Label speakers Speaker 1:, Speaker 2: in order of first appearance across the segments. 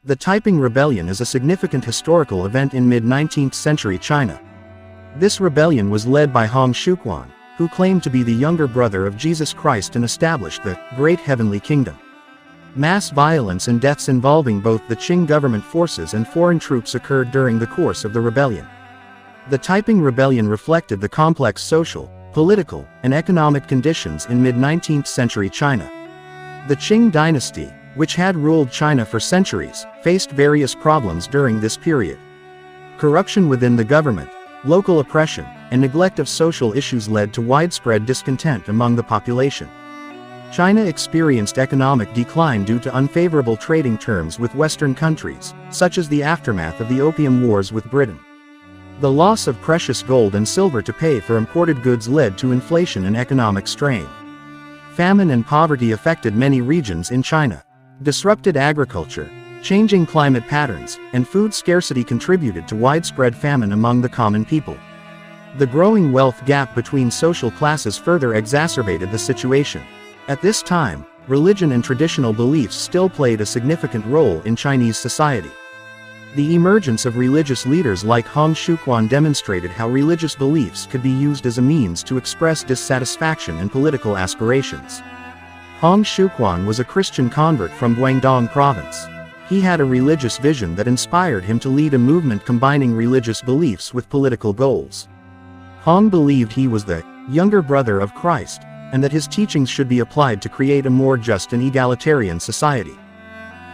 Speaker 1: The Taiping Rebellion is a significant historical event in mid-19th century China. This rebellion was led by Xiuquan, who claimed to be the younger brother of Jesus Christ and established the Great Heavenly Kingdom. Mass violence and deaths involving both the Qing government forces and foreign troops occurred during the course of the rebellion. The Taiping Rebellion reflected the complex social, political, and economic conditions in mid-19th century China. The Qing dynasty, which had ruled China for centuries, faced various problems during this period. Corruption within the government, local oppression, and neglect of social issues led to widespread discontent among the population. China experienced economic decline due to unfavorable trading terms with Western countries, such as the aftermath of the Opium Wars with Britain. The loss of precious gold and silver to pay for imported goods led to inflation and economic strain. Famine and poverty affected many regions in China. Disrupted agriculture, changing climate patterns, and food scarcity contributed to widespread famine among the common people. The growing wealth gap between social classes further exacerbated the situation. At this time, religion and traditional beliefs still played a significant role in Chinese society. The emergence of religious leaders like Xiuquan demonstrated how religious beliefs could be used as a means to express dissatisfaction and political aspirations. Xiuquan was a Christian convert from Guangdong province. He had a religious vision that inspired him to lead a movement combining religious beliefs with political goals. Hong believed he was the younger brother of Christ, and that his teachings should be applied to create a more just and egalitarian society.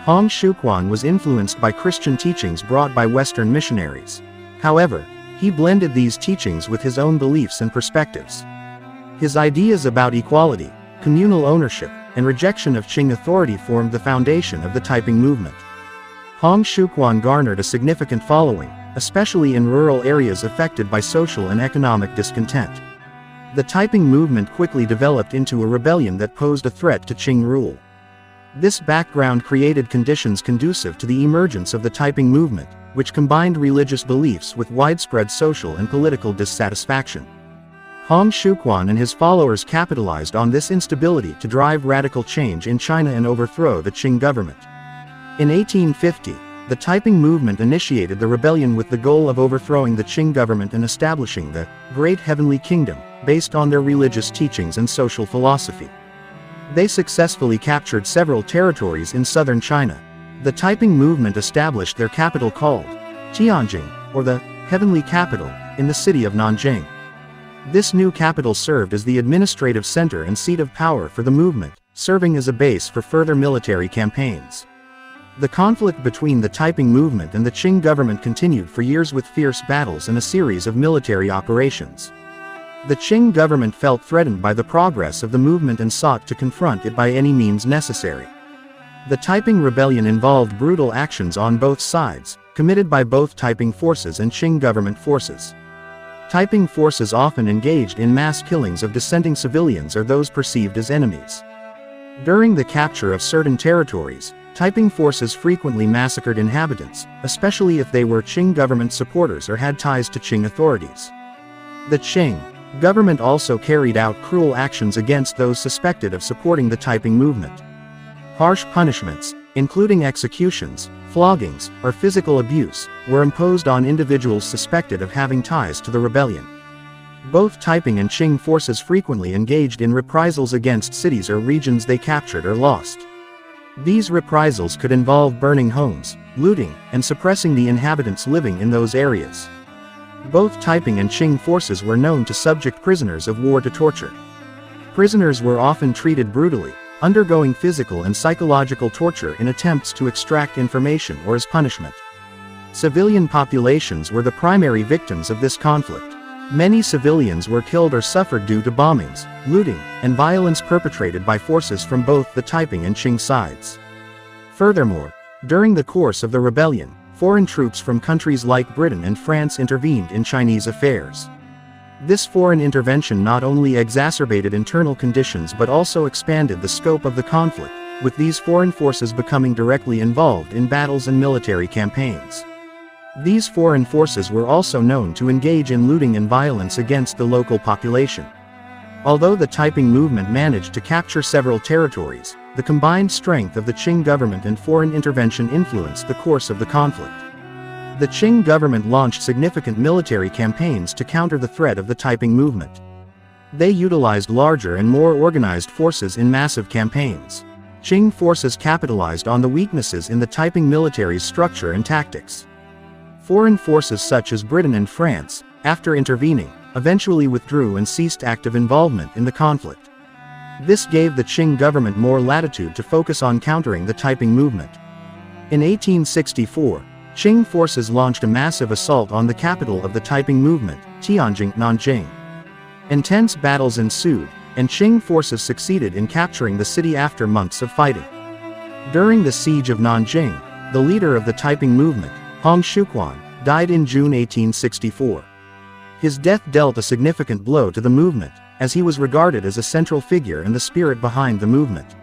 Speaker 1: Xiuquan was influenced by Christian teachings brought by Western missionaries. However, he blended these teachings with his own beliefs and perspectives. His ideas about equality, communal ownership, and rejection of Qing authority formed the foundation of the Taiping movement. Xiuquan garnered a significant following, especially in rural areas affected by social and economic discontent. The Taiping movement quickly developed into a rebellion that posed a threat to Qing rule. This background created conditions conducive to the emergence of the Taiping movement, which combined religious beliefs with widespread social and political dissatisfaction. Xiuquan and his followers capitalized on this instability to drive radical change in China and overthrow the Qing government. In 1850, the Taiping movement initiated the rebellion with the goal of overthrowing the Qing government and establishing the Great Heavenly Kingdom, based on their religious teachings and social philosophy. They successfully captured several territories in southern China. The Taiping movement established their capital called Tianjing, or the Heavenly Capital, in the city of Nanjing. This new capital served as the administrative center and seat of power for the movement, serving as a base for further military campaigns. The conflict between the Taiping movement and the Qing government continued for years with fierce battles and a series of military operations. The Qing government felt threatened by the progress of the movement and sought to confront it by any means necessary. The Taiping Rebellion involved brutal actions on both sides, committed by both Taiping forces and Qing government forces. Taiping forces often engaged in mass killings of dissenting civilians or those perceived as enemies. During the capture of certain territories, Taiping forces frequently massacred inhabitants, especially if they were Qing government supporters or had ties to Qing authorities. The Qing government also carried out cruel actions against those suspected of supporting the Taiping movement. Harsh punishments, including executions, floggings, or physical abuse, were imposed on individuals suspected of having ties to the rebellion. Both Taiping and Qing forces frequently engaged in reprisals against cities or regions they captured or lost. These reprisals could involve burning homes, looting, and suppressing the inhabitants living in those areas. Both Taiping and Qing forces were known to subject prisoners of war to torture. Prisoners were often treated brutally, undergoing physical and psychological torture in attempts to extract information or as punishment. Civilian populations were the primary victims of this conflict. Many civilians were killed or suffered due to bombings, looting, and violence perpetrated by forces from both the Taiping and Qing sides. Furthermore, during the course of the rebellion, foreign troops from countries like Britain and France intervened in Chinese affairs. This foreign intervention not only exacerbated internal conditions but also expanded the scope of the conflict, with these foreign forces becoming directly involved in battles and military campaigns. These foreign forces were also known to engage in looting and violence against the local population. Although the Taiping movement managed to capture several territories, the combined strength of the Qing government and foreign intervention influenced the course of the conflict. The Qing government launched significant military campaigns to counter the threat of the Taiping movement. They utilized larger and more organized forces in massive campaigns. Qing forces capitalized on the weaknesses in the Taiping military's structure and tactics. Foreign forces such as Britain and France, after intervening, eventually withdrew and ceased active involvement in the conflict. This gave the Qing government more latitude to focus on countering the Taiping movement. In 1864, Qing forces launched a massive assault on the capital of the Taiping movement, Tianjing, Nanjing. Intense battles ensued, and Qing forces succeeded in capturing the city after months of fighting. During the siege of Nanjing, the leader of the Taiping movement, Xiuquan, died in June 1864. His death dealt a significant blow to the movement, as he was regarded as a central figure and the spirit behind the movement.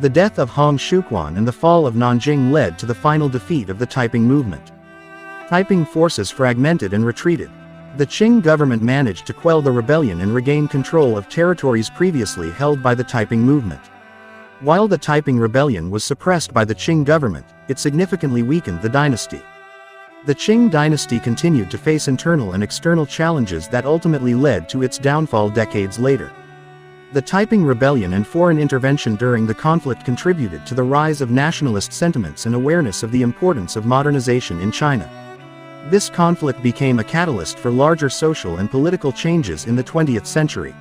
Speaker 1: The death of Xiuquan and the fall of Nanjing led to the final defeat of the Taiping movement. Taiping forces fragmented and retreated. The Qing government managed to quell the rebellion and regain control of territories previously held by the Taiping movement. While the Taiping Rebellion was suppressed by the Qing government, it significantly weakened the dynasty. The Qing dynasty continued to face internal and external challenges that ultimately led to its downfall decades later. The Taiping Rebellion and foreign intervention during the conflict contributed to the rise of nationalist sentiments and awareness of the importance of modernization in China. This conflict became a catalyst for larger social and political changes in the 20th century.